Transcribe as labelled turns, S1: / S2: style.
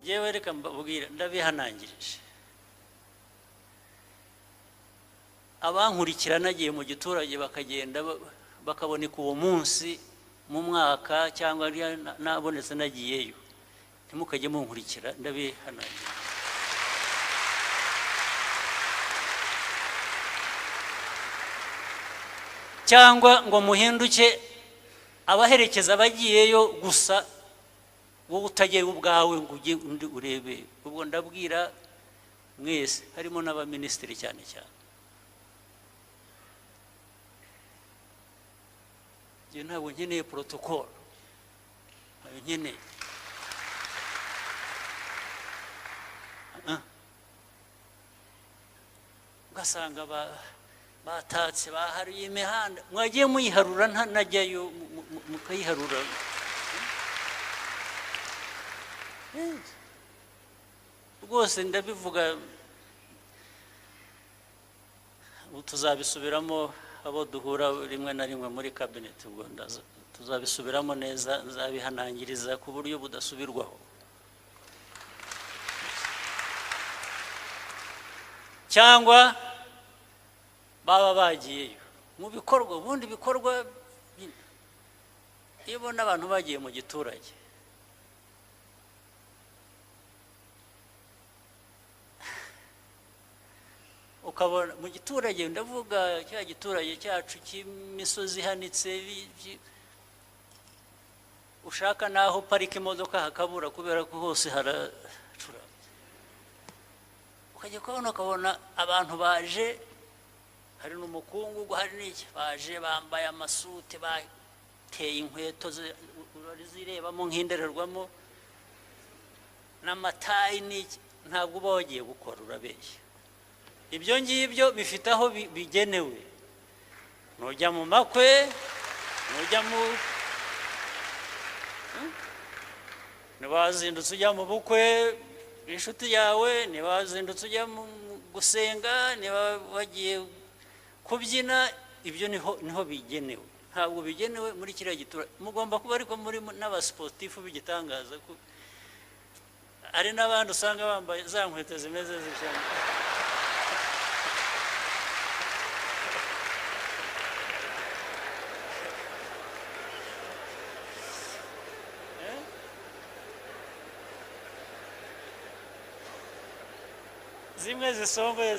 S1: yewe reka mbabwira ndabihanangirije abankurikira nagiye mu giturage bakagenda bakaboneka uwo munsi mu mwaka cyangwa nabonetse nagiyeyo ntimukajye munkurikira ndabihanangirije cyangwa ngo muhinduke abaherekeza abagiyeyo gusa wowe utajyayo ubwawe ngo ujye undi urebe ubwo ndabwira mwese harimo n'abaminisitiri cyane cyane njye ntabwo nkeneye protocol ntabwo nkeneye ugasanga batatse baharuye imihanda mwagiye muyiharura ntanajyayo mukayiharura rwose ndabivuga tuzabisubiramo abo duhura rimwe na rimwe muri cabinet ubwo tuzabisubiramo neza nzabihanangiriza ku buryo budasubirwaho cyangwa baba bagiyeyo mu bikorwa ubundi bikorwa iyo ubona abantu bagiye mu giturage ukabona mu giturage ndavuga cya giturage cyacu cy'imisozi ihanitse ushaka naho parika imodoka hakabura kubera ko hose haracura ukajya ukabona abantu baje hari n'umukungugu hari n'iki baje bambaye amasute bateye inkweto zirebamo nk'indererwamo n'amatayi n'iki ntabwo uba wagiye gukora urabeshya ibyo ngibyo bifite aho bigenewe nujya mu makwe nujya mu niwazindutse ujya mu bukwe inshuti yawe niwazindutse ujya mu gusenga niba wagiye kubyina ibyo niho bigenewe ntabwo bigenewe muri kiriya giturage mugomba kuba ariko muri n'abasiporutifu b'igitangaza hari n'abandi usanga bambaye za nkweto zimeze zitya zimwe zisongoye